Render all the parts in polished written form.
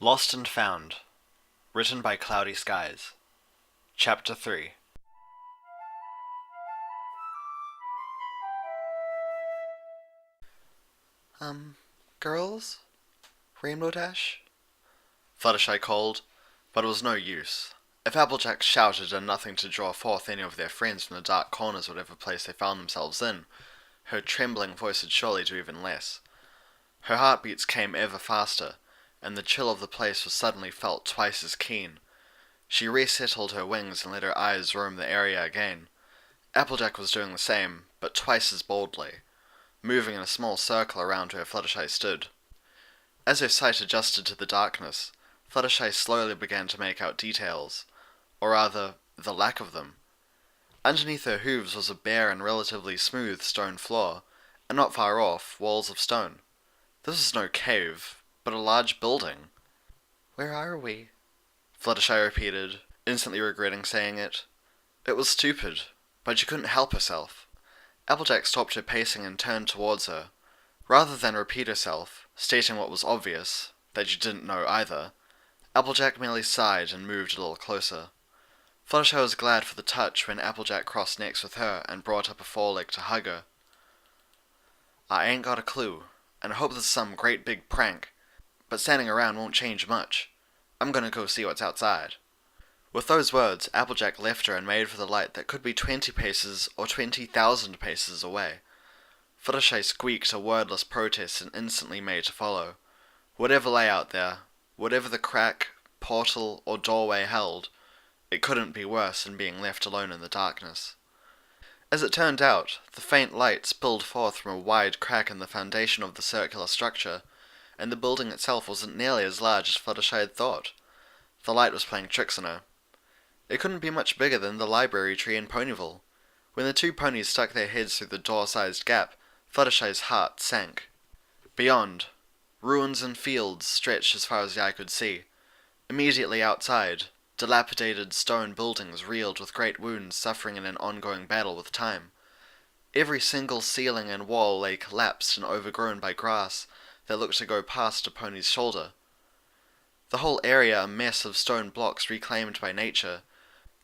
Lost and Found, written by Cloudy Skies. Chapter 3. Girls? Rainbow Dash? Fluttershy called, but it was no use. If Applejack shouted and nothing to draw forth any of their friends from the dark corners of whatever place they found themselves in, her trembling voice would surely do even less. Her heartbeats came ever faster, and the chill of the place was suddenly felt twice as keen. She resettled her wings and let her eyes roam the area again. Applejack was doing the same, but twice as boldly, moving in a small circle around where Fluttershy stood. As her sight adjusted to the darkness, Fluttershy slowly began to make out details, or rather, the lack of them. Underneath her hooves was a bare and relatively smooth stone floor, and not far off, walls of stone. This was no cave, but a large building. Where are we? Fluttershy repeated, instantly regretting saying it. It was stupid, but she couldn't help herself. Applejack stopped her pacing and turned towards her. Rather than repeat herself, stating what was obvious, that she didn't know either, Applejack merely sighed and moved a little closer. Fluttershy was glad for the touch when Applejack crossed necks with her and brought up a foreleg to hug her. I ain't got a clue, and I hope this is some great big prank, but standing around won't change much. I'm gonna go see what's outside. With those words, Applejack left her and made for the light that could be 20 paces or 20,000 paces away. Fluttershy squeaked a wordless protest and instantly made to follow. Whatever lay out there, whatever the crack, portal, or doorway held, it couldn't be worse than being left alone in the darkness. As it turned out, the faint light spilled forth from a wide crack in the foundation of the circular structure, and the building itself wasn't nearly as large as Fluttershy had thought. The light was playing tricks on her. It couldn't be much bigger than the library tree in Ponyville. When the two ponies stuck their heads through the door-sized gap, Fluttershy's heart sank. Beyond, ruins and fields stretched as far as the eye could see. Immediately outside, dilapidated stone buildings reeled with great wounds suffering in an ongoing battle with time. Every single ceiling and wall lay collapsed and overgrown by grass that looked to go past a pony's shoulder. The whole area a mess of stone blocks reclaimed by nature.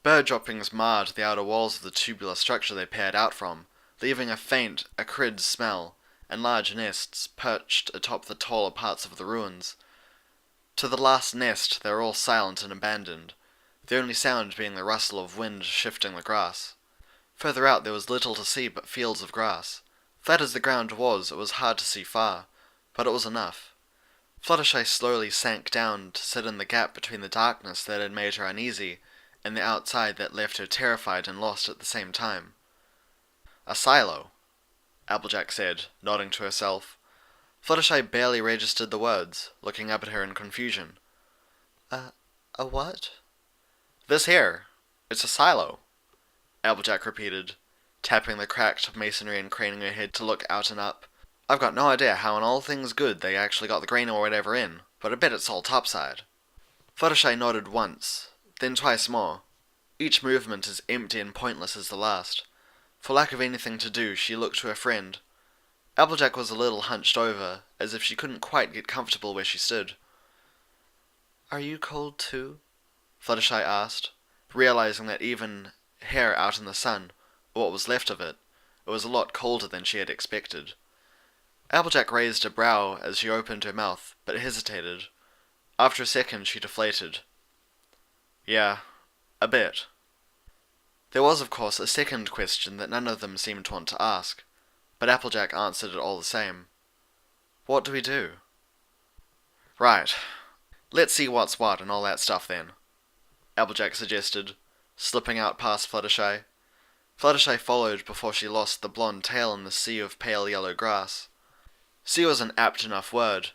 Bird droppings marred the outer walls of the tubular structure they peered out from, leaving a faint, acrid smell, and large nests perched atop the taller parts of the ruins. To the last nest they were all silent and abandoned, the only sound being the rustle of wind shifting the grass. Further out there was little to see but fields of grass. Flat as the ground was, it was hard to see far, but it was enough. Fluttershy slowly sank down to sit in the gap between the darkness that had made her uneasy and the outside that left her terrified and lost at the same time. A silo, Applejack said, nodding to herself. Fluttershy barely registered the words, looking up at her in confusion. A what? This here. It's a silo, Applejack repeated, tapping the cracked masonry and craning her head to look out and up. I've got no idea how in all things good they actually got the grain or whatever in, but I bet it's all topside. Fluttershy nodded once, then twice more. Each movement as empty and pointless as the last. For lack of anything to do, she looked to her friend. Applejack was a little hunched over, as if she couldn't quite get comfortable where she stood. Are you cold too? Fluttershy asked, realizing that even here out in the sun, or what was left of it, it was a lot colder than she had expected. Applejack raised a brow as she opened her mouth, but hesitated. After a second she deflated. Yeah, a bit. There was, of course, a second question that none of them seemed to want to ask, but Applejack answered it all the same. What do we do? Right. Let's see what's what and all that stuff then, Applejack suggested, slipping out past Fluttershy. Fluttershy followed before she lost the blonde tail in the sea of pale yellow grass. Sea was an apt enough word.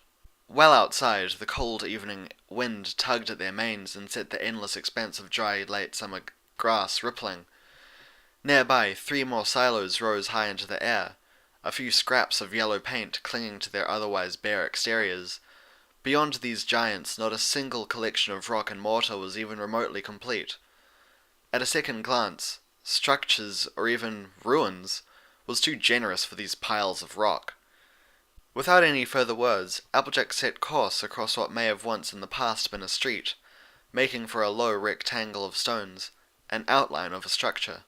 Well outside, the cold evening wind tugged at their manes and set the endless expanse of dry late summer grass rippling. Nearby, 3 more silos rose high into the air, a few scraps of yellow paint clinging to their otherwise bare exteriors. Beyond these giants, not a single collection of rock and mortar was even remotely complete. At a second glance, structures, or even ruins, was too generous for these piles of rock. Without any further words, Applejack set course across what may have once in the past been a street, making for a low rectangle of stones, an outline of a structure.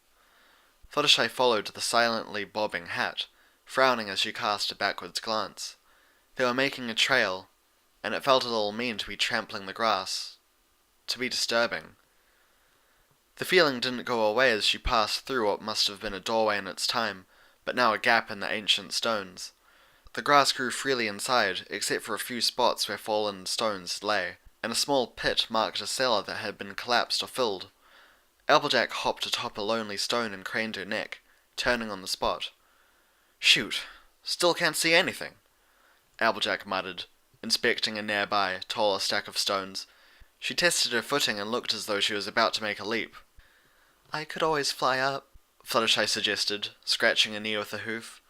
Fluttershy followed the silently bobbing hat, frowning as she cast a backwards glance. They were making a trail, and it felt a little mean to be trampling the grass, to be disturbing. The feeling didn't go away as she passed through what must have been a doorway in its time, but now a gap in the ancient stones. The grass grew freely inside, except for a few spots where fallen stones lay, and a small pit marked a cellar that had been collapsed or filled. Applejack hopped atop a lonely stone and craned her neck, turning on the spot. "Shoot, still can't see anything," Applejack muttered, inspecting a nearby, taller stack of stones. She tested her footing and looked as though she was about to make a leap. "I could always fly up," Fluttershy suggested, scratching a knee with a hoof.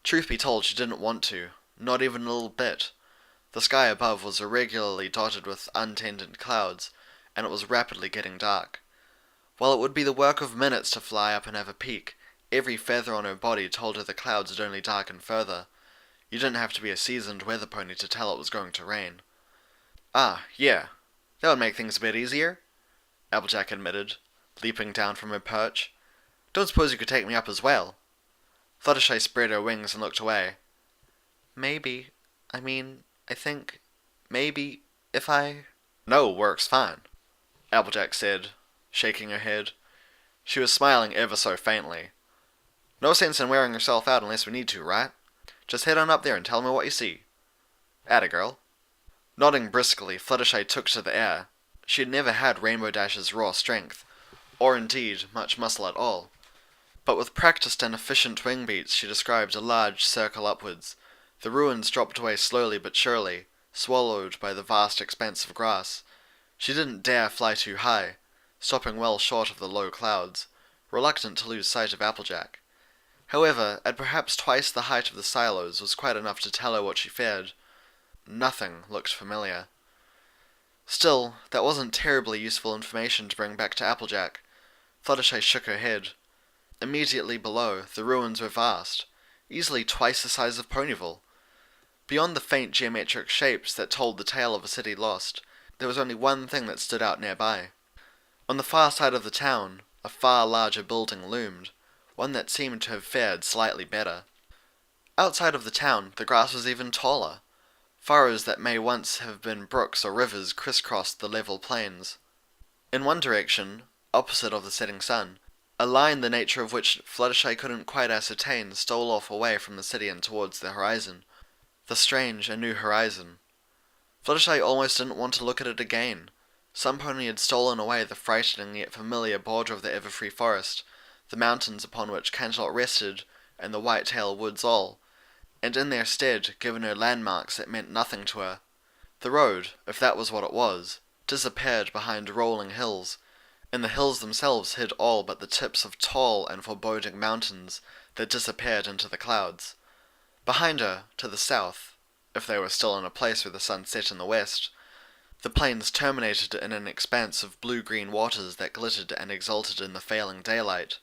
Truth be told, she didn't want to, not even a little bit. The sky above was irregularly dotted with untended clouds, and it was rapidly getting dark. While it would be the work of minutes to fly up and have a peek, every feather on her body told her the clouds would only darken further. You didn't have to be a seasoned weather pony to tell it was going to rain. "Ah, yeah, that would make things a bit easier," Applejack admitted, leaping down from her perch. "Don't suppose you could take me up as well?" Fluttershy spread her wings and looked away. "Maybe. I think, maybe, if I—" "No, works fine," Applejack said, shaking her head. She was smiling ever so faintly. "No sense in wearing yourself out unless we need to, right? Just head on up there and tell me what you see. Atta girl." Nodding briskly, Fluttershy took to the air. She had never had Rainbow Dash's raw strength, or indeed much muscle at all. But with practiced and efficient wing beats she described a large circle upwards. The ruins dropped away slowly but surely, swallowed by the vast expanse of grass. She didn't dare fly too high, stopping well short of the low clouds, reluctant to lose sight of Applejack. However, at perhaps twice the height of the silos was quite enough to tell her what she feared. Nothing looked familiar. Still, that wasn't terribly useful information to bring back to Applejack. Fluttershy shook her head. Immediately below, the ruins were vast, easily twice the size of Ponyville. Beyond the faint geometric shapes that told the tale of a city lost, there was only one thing that stood out nearby. On the far side of the town, a far larger building loomed, one that seemed to have fared slightly better. Outside of the town, the grass was even taller. Furrows that may once have been brooks or rivers crisscrossed the level plains. In one direction, opposite of the setting sun, a line the nature of which Fluttershy couldn't quite ascertain stole off away from the city and towards the horizon. The strange and new horizon. Fluttershy almost didn't want to look at it again. Some pony had stolen away the frightening yet familiar border of the Everfree Forest, the mountains upon which Canterlot rested, and the Whitetail Woods all, and in their stead given her landmarks that meant nothing to her. The road, if that was what it was, disappeared behind rolling hills, and the hills themselves hid all but the tips of tall and foreboding mountains that disappeared into the clouds. Behind her, to the south, if they were still in a place where the sun set in the west, the plains terminated in an expanse of blue-green waters that glittered and exulted in the failing daylight.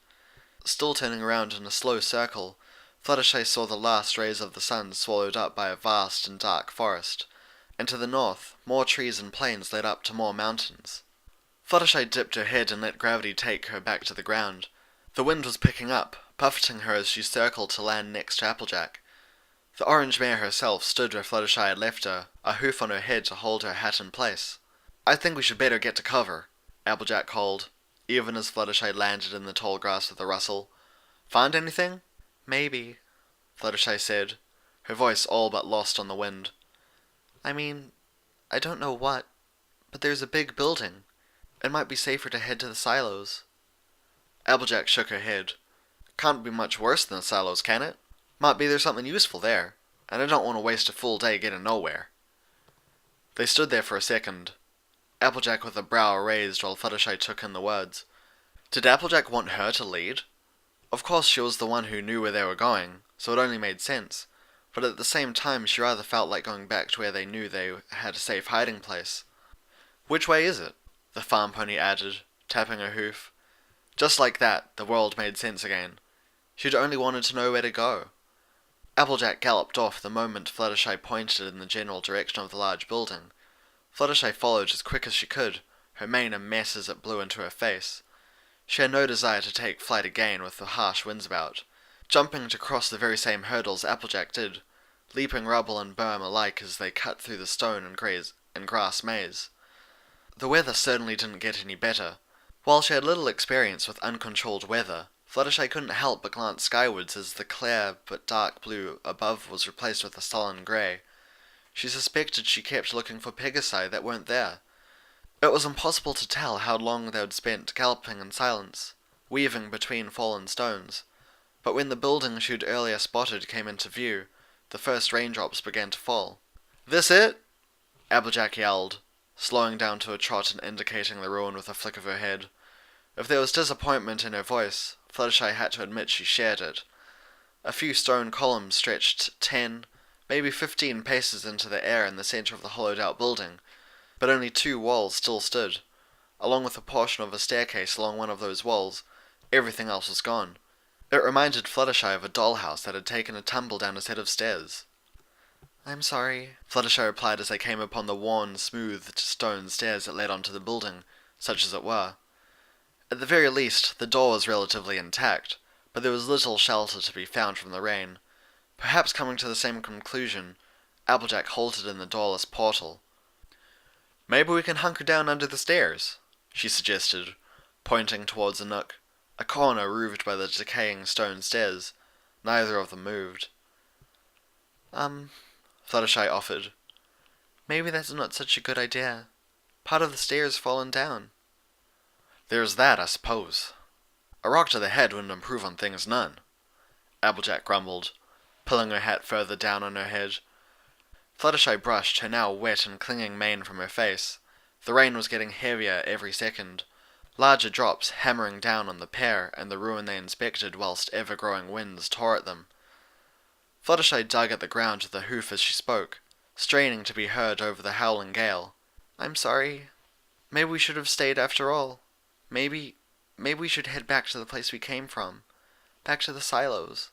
Still turning around in a slow circle, Fluttershy saw the last rays of the sun swallowed up by a vast and dark forest, and to the north, more trees and plains led up to more mountains. Fluttershy dipped her head and let gravity take her back to the ground. The wind was picking up, buffeting her as she circled to land next to Applejack. The orange mare herself stood where Fluttershy had left her, a hoof on her head to hold her hat in place. "I think we should better get to cover," Applejack called, even as Fluttershy landed in the tall grass with a rustle. "Find anything?" "Maybe," Fluttershy said, her voice all but lost on the wind. I don't know what, but there's a big building. It might be safer to head to the silos." Applejack shook her head. "Can't be much worse than the silos, can it? Might be there's something useful there, and I don't want to waste a full day getting nowhere." They stood there for a second, Applejack with a brow raised while Fluttershy took in the words. Did Applejack want her to lead? Of course she was the one who knew where they were going, so it only made sense, but at the same time she rather felt like going back to where they knew they had a safe hiding place. "Which way is it?" the farm pony added, tapping her hoof. Just like that, the world made sense again. She'd only wanted to know where to go. Applejack galloped off the moment Fluttershy pointed in the general direction of the large building. Fluttershy followed as quick as she could, her mane a mess as it blew into her face. She had no desire to take flight again with the harsh winds about, jumping to cross the very same hurdles Applejack did, leaping rubble and berm alike as they cut through the stone and grass maze. The weather certainly didn't get any better. While she had little experience with uncontrolled weather, Fluttershy couldn't help but glance skywards as the clear but dark blue above was replaced with a sullen grey. She suspected she kept looking for Pegasi that weren't there. It was impossible to tell how long they had spent galloping in silence, weaving between fallen stones, but when the building she'd earlier spotted came into view, the first raindrops began to fall. "This it?" Applejack yelled, slowing down to a trot and indicating the ruin with a flick of her head. If there was disappointment in her voice, Fluttershy had to admit she shared it. A few stone columns stretched 10, maybe 15 paces into the air in the centre of the hollowed-out building, but only 2 walls still stood. Along with a portion of a staircase along one of those walls, everything else was gone. It reminded Fluttershy of a dollhouse that had taken a tumble down a set of stairs. "I'm sorry," Fluttershy replied as they came upon the worn, smoothed stone stairs that led onto the building, such as it were. At the very least, the door was relatively intact, but there was little shelter to be found from the rain. Perhaps coming to the same conclusion, Applejack halted in the doorless portal. "Maybe we can hunker down under the stairs," she suggested, pointing towards a nook, a corner roofed by the decaying stone stairs. Neither of them moved. Fluttershy offered. "Maybe that's not such a good idea. Part of the stairs fallen down." "There's that, I suppose. A rock to the head wouldn't improve on things none," Applejack grumbled, pulling her hat further down on her head. Fluttershy brushed her now wet and clinging mane from her face. The rain was getting heavier every second, larger drops hammering down on the pair and the ruin they inspected whilst ever-growing winds tore at them. Fluttershy dug at the ground with a hoof as she spoke, straining to be heard over the howling gale. "I'm sorry. Maybe we should have stayed after all. Maybe we should head back to the place we came from. Back to the silos."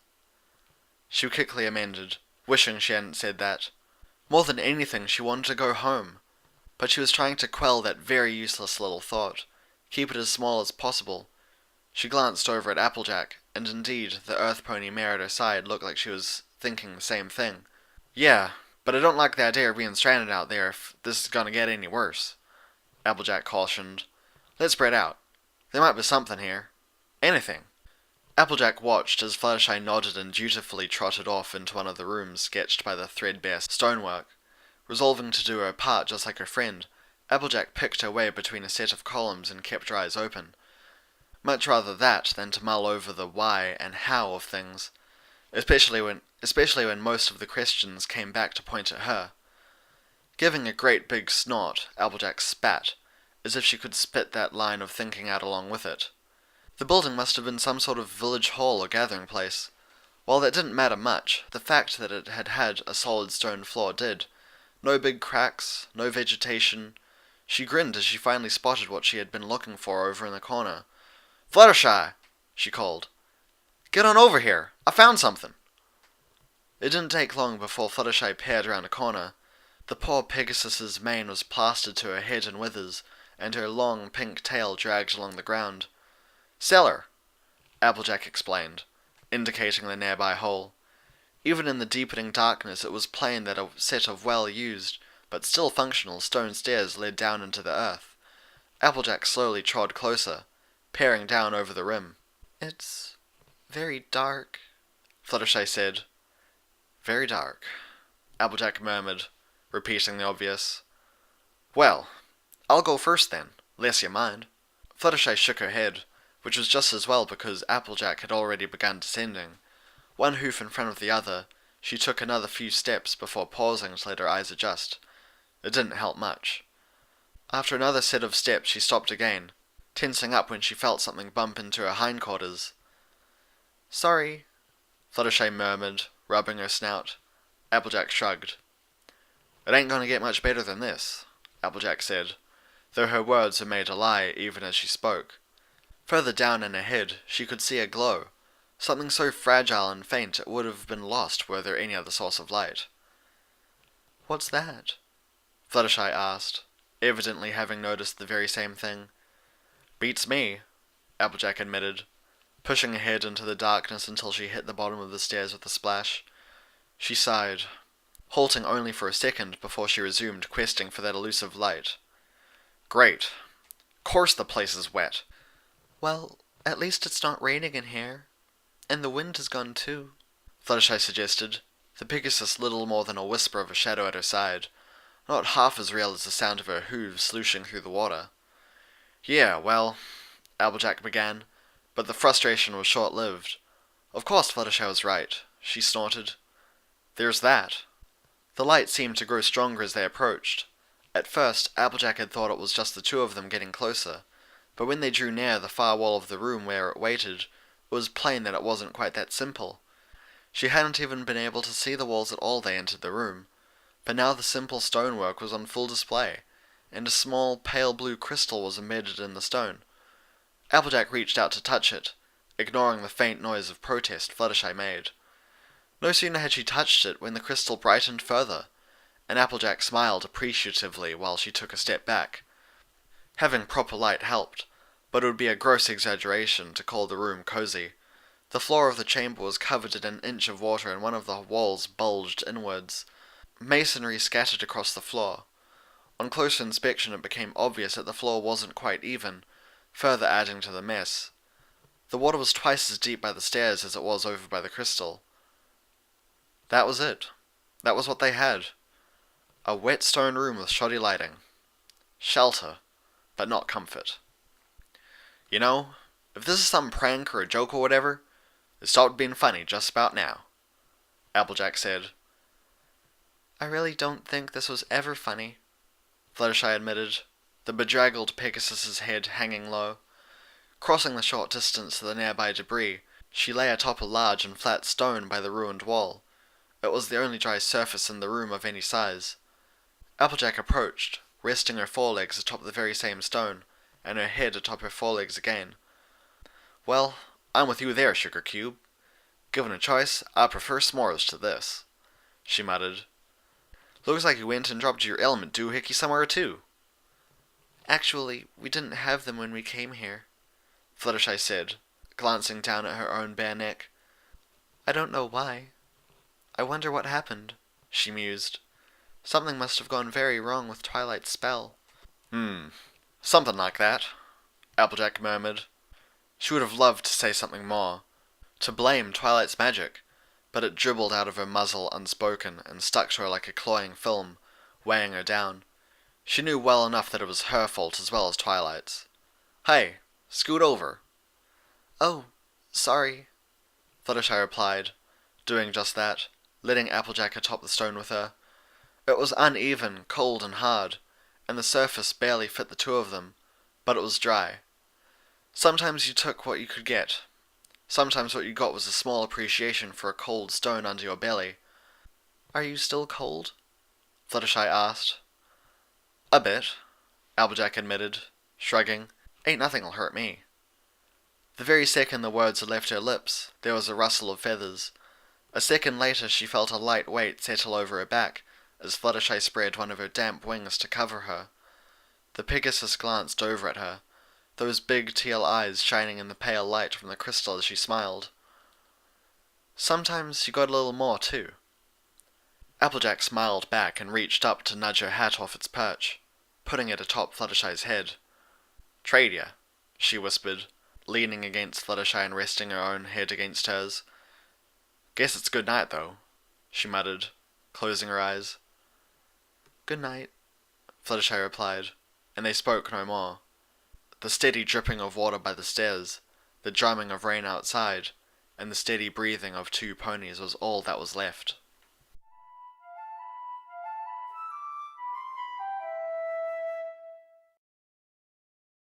She quickly amended, wishing she hadn't said that. More than anything, she wanted to go home. But she was trying to quell that very useless little thought, keep it as small as possible. She glanced over at Applejack, and indeed, the earth pony mare at her side looked like she was thinking the same thing. "Yeah, but I don't like the idea of being stranded out there if this is gonna get any worse," Applejack cautioned. "Let's spread out. There might be something here. Anything." Applejack watched as Fluttershy nodded and dutifully trotted off into one of the rooms sketched by the threadbare stonework. Resolving to do her part just like her friend, Applejack picked her way between a set of columns and kept her eyes open. Much rather that than to mull over the why and how of things, especially when most of the questions came back to point at her. Giving a great big snort, Applejack spat, as if she could spit that line of thinking out along with it. The building must have been some sort of village hall or gathering place. While that didn't matter much, the fact that it had had a solid stone floor did. No big cracks, no vegetation. She grinned as she finally spotted what she had been looking for over in the corner. "Fluttershy!" she called. "Get on over here! I found something!" It didn't take long before Fluttershy peered around a corner. The poor Pegasus's mane was plastered to her head in withers, and her long pink tail dragged along the ground. "Cellar," Applejack explained, indicating the nearby hole. Even in the deepening darkness it was plain that a set of well-used, but still functional, stone stairs led down into the earth. Applejack slowly trod closer, peering down over the rim. "It's very dark," Fluttershy said. "Very dark," Applejack murmured, repeating the obvious. "Well, I'll go first then, less you mind." Fluttershy shook her head, which was just as well because Applejack had already begun descending. One hoof in front of the other, she took another few steps before pausing to let her eyes adjust. It didn't help much. After another set of steps she stopped again, tensing up when she felt something bump into her hindquarters. "Sorry," Fluttershy murmured, rubbing her snout. Applejack shrugged. "It ain't gonna get much better than this," Applejack said, though her words were made a lie even as she spoke. Further down in her head she could see a glow, something so fragile and faint it would have been lost were there any other source of light. What's that? Fluttershy asked, evidently having noticed the very same thing. Beats me, Applejack admitted, pushing ahead into the darkness until she hit the bottom of the stairs with a splash. She sighed, halting only for a second before she resumed questing for that elusive light. Great. Course the place is wet. Well, at least it's not raining in here. And the wind has gone too, Fluttershy suggested, the Pegasus little more than a whisper of a shadow at her side, not half as real as the sound of her hooves slooshing through the water. Yeah, well, Applejack began, but the frustration was short-lived. Of course Fluttershy was right, she snorted. There's that. The light seemed to grow stronger as they approached. At first, Applejack had thought it was just the two of them getting closer, but when they drew near the far wall of the room where it waited, it was plain that it wasn't quite that simple. She hadn't even been able to see the walls at all they entered the room, but now the simple stonework was on full display, and a small, pale blue crystal was embedded in the stone. Applejack reached out to touch it, ignoring the faint noise of protest Fluttershy made. No sooner had she touched it when the crystal brightened further, and Applejack smiled appreciatively while she took a step back. Having proper light helped, but it would be a gross exaggeration to call the room cozy. The floor of the chamber was covered in an inch of water and one of the walls bulged inwards. Masonry scattered across the floor. On closer inspection it became obvious that the floor wasn't quite even, further adding to the mess. The water was twice as deep by the stairs as it was over by the crystal. That was it. That was what they had. A wet stone room with shoddy lighting. Shelter, but not comfort. You know, if this is some prank or a joke or whatever, it stopped being funny just about now, Applejack said. I really don't think this was ever funny, Fluttershy admitted, the bedraggled Pegasus's head hanging low. Crossing the short distance to the nearby debris, she lay atop a large and flat stone by the ruined wall. It was the only dry surface in the room of any size. Applejack approached, resting her forelegs atop the very same stone, and her head atop her forelegs again. Well, I'm with you there, Sugar Cube. Given a choice, I prefer s'mores to this, she muttered. Looks like you went and dropped your element doohickey somewhere too. Actually, we didn't have them when we came here, Fluttershy said, glancing down at her own bare neck. I don't know why. I wonder what happened, she mused. Something must have gone very wrong with Twilight's spell. Something like that, Applejack murmured. She would have loved to say something more, to blame Twilight's magic, but it dribbled out of her muzzle unspoken and stuck to her like a cloying film, weighing her down. She knew well enough that it was her fault as well as Twilight's. Hey, scoot over. Oh, sorry, Fluttershy replied, doing just that, letting Applejack atop the stone with her. It was uneven, cold and hard, and the surface barely fit the two of them, but it was dry. Sometimes you took what you could get. Sometimes what you got was a small appreciation for a cold stone under your belly. Are you still cold? Fluttershy asked. A bit, Applejack admitted, shrugging. Ain't nothing'll hurt me. The very second the words had left her lips, there was a rustle of feathers. A second later she felt a light weight settle over her back, as Fluttershy spread one of her damp wings to cover her. The Pegasus glanced over at her, those big teal eyes shining in the pale light from the crystal as she smiled. Sometimes you got a little more, too. Applejack smiled back and reached up to nudge her hat off its perch, putting it atop Fluttershy's head. Trade ya, she whispered, leaning against Fluttershy and resting her own head against hers. Guess it's good night, though, she muttered, closing her eyes. Good night, Fluttershy replied, and they spoke no more. The steady dripping of water by the stairs, the drumming of rain outside, and the steady breathing of two ponies was all that was left.